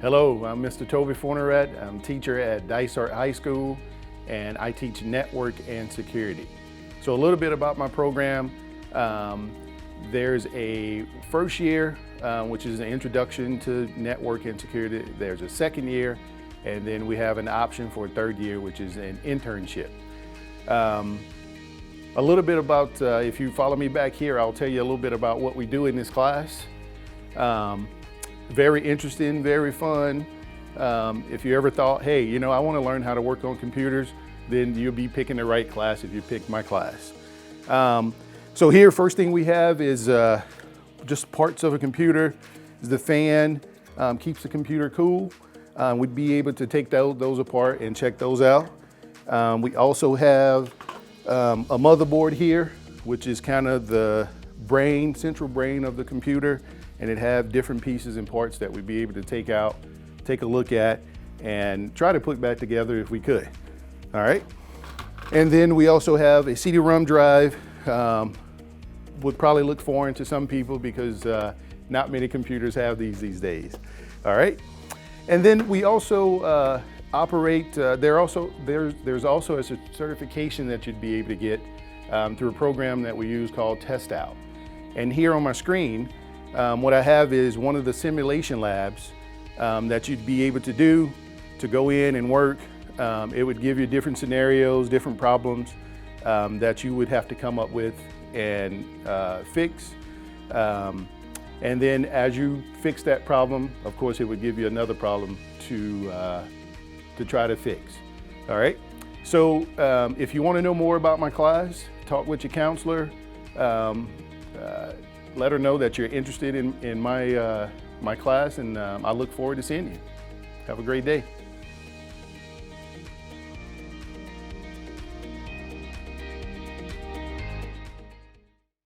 Hello, I'm Mr. Toby Forneret. I'm a teacher at Dysart High School, and I teach network and security. So a little bit about my program. There's a first year, which is an introduction to network and security. There's a second year, and then we have an option for a third year, which is an internship. A little bit about, if you follow me back here, I'll tell you a little bit about what we do in this class. Very interesting, very fun. If you ever thought, hey, you know, I want to learn how to work on computers, then you'll be picking the right class if you pick my class. So here, first thing we have is just parts of a computer. The fan keeps the computer cool. We'd be able to take those apart and check those out. We also have a motherboard here, which is kind of the brain, central brain of the computer, and it have different pieces and parts that we'd be able to take out, take a look at, and try to put back together if we could. All right. And then we also have a CD-ROM drive. Would probably look foreign to some people because not many computers have these days. All right. And then we also operate, there's also a certification that you'd be able to get through a program that we use called Test Out. And here on my screen, what I have is one of the simulation labs that you'd be able to do to go in and work. It would give you different scenarios, different problems that you would have to come up with and fix. And then as you fix that problem, of course, it would give you another problem to try to fix. All right. So if you want to know more about my class, talk with your counselor. Let her know that you're interested in my class, and I look forward to seeing you. Have a great day.